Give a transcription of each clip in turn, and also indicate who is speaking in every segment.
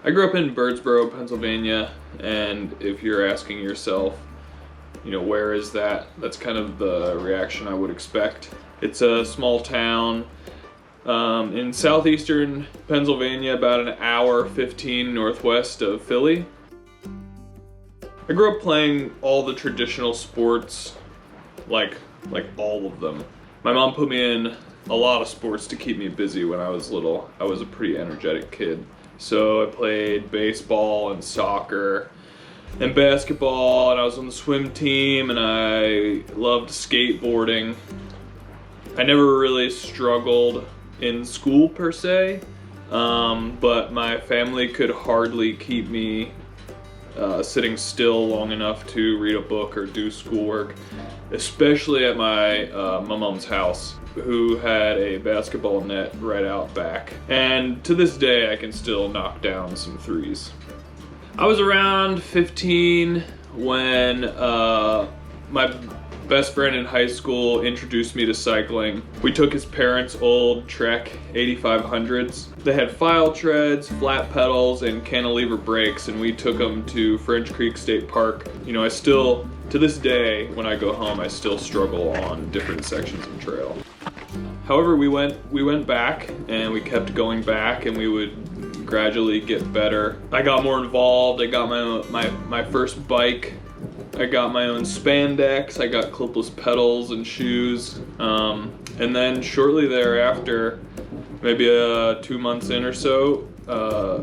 Speaker 1: I grew up in Birdsboro, Pennsylvania, and if you're asking yourself, where is that? That's kind of the reaction I would expect. It's a small town in southeastern Pennsylvania, about an hour 15 northwest of Philly. I grew up playing all the traditional sports, like all of them. My mom put me in a lot of sports to keep me busy when I was little. I was a pretty energetic kid. So I played baseball and soccer and basketball, and I was on the swim team, and I loved skateboarding. I never really struggled in school per se, but my family could hardly keep me sitting still long enough to read a book or do schoolwork, especially at my mom's house, who had a basketball net right out back. And to this day, I can still knock down some threes. I was around 15 when my best friend in high school introduced me to cycling. We took his parents' old Trek 8500s. They had file treads, flat pedals, and cantilever brakes, and we took them to French Creek State Park. I still, to this day, when I go home, I still struggle on different sections of trail. However, we went back, and we kept going back, and we would gradually get better. I got more involved. I got my first bike. I got my own spandex, I got clipless pedals and shoes, and then shortly thereafter, maybe 2 months in or so, I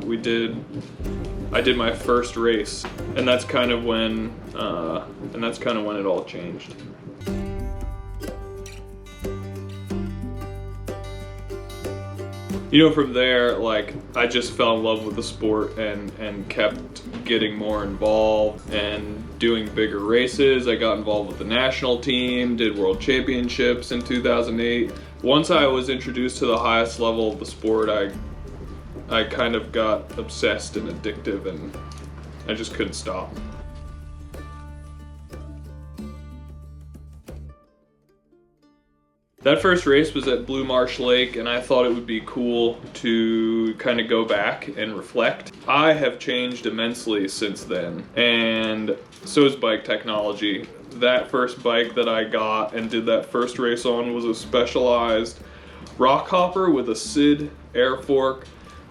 Speaker 1: did my first race, and that's kind of when it all changed. From there, I just fell in love with the sport and kept getting more involved and doing bigger races. I got involved with the national team, did world championships in 2008. Once I was introduced to the highest level of the sport, I kind of got obsessed and addictive, and I just couldn't stop. That first race was at Blue Marsh Lake, and I thought it would be cool to kind of go back and reflect. I have changed immensely since then, and so has bike technology. That first bike that I got and did that first race on was a Specialized rock hopper with a SID air fork,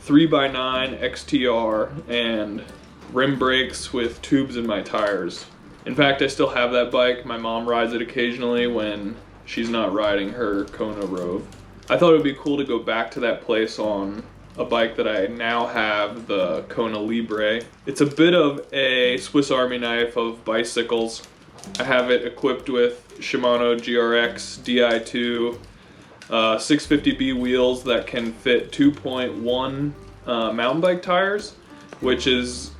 Speaker 1: 3x9 XTR, and rim brakes with tubes in my tires. In fact, I still have that bike. My mom rides it occasionally when she's not riding her Kona Rove. I thought it would be cool to go back to that place on a bike that I now have, the Kona Libre. It's a bit of a Swiss Army knife of bicycles. I have it equipped with Shimano GRX Di2 650B wheels that can fit 2.1 mountain bike tires, which is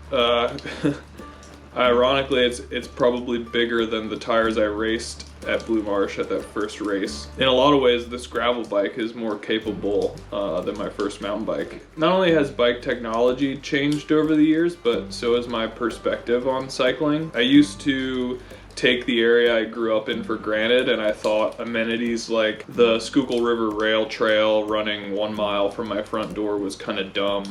Speaker 1: ironically, it's probably bigger than the tires I raced at Blue Marsh at that first race. In a lot of ways, this gravel bike is more capable than my first mountain bike. Not only has bike technology changed over the years, but so has my perspective on cycling. I used to take the area I grew up in for granted, and I thought amenities like the Schuylkill River Rail Trail running 1 mile from my front door was kind of dumb.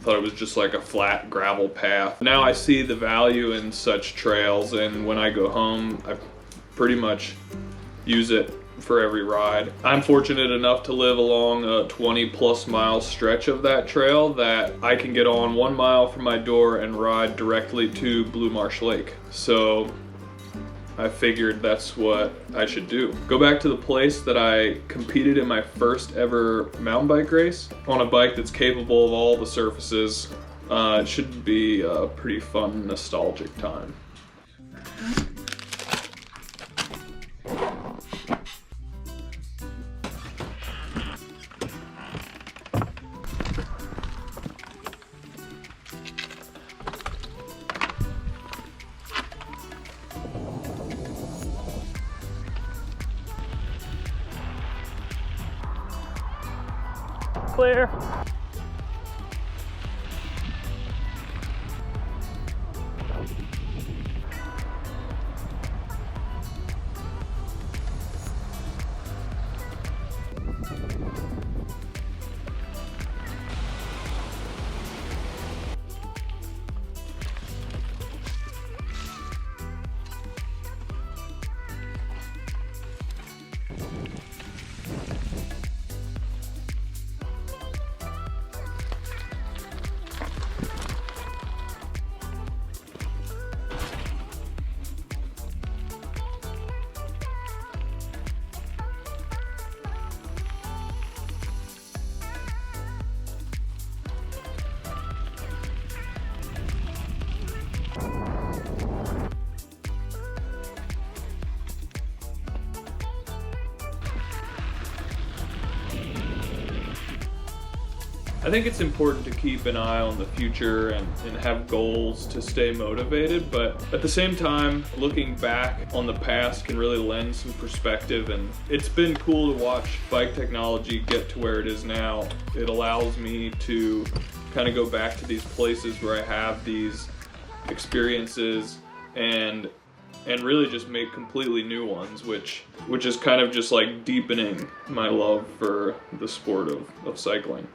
Speaker 1: Thought it was just like a flat gravel path. Now I see the value in such trails, and when I go home, I pretty much use it for every ride. I'm fortunate enough to live along a 20+ mile stretch of that trail that I can get on 1 mile from my door and ride directly to Blue Marsh Lake. So I figured that's what I should do. Go back to the place that I competed in my first ever mountain bike race on a bike that's capable of all the surfaces. It should be a pretty fun, nostalgic time. Clear. I think it's important to keep an eye on the future and have goals to stay motivated, but at the same time, looking back on the past can really lend some perspective, and it's been cool to watch bike technology get to where it is now. It allows me to kind of go back to these places where I have these experiences and really just make completely new ones, which is kind of just like deepening my love for the sport of cycling.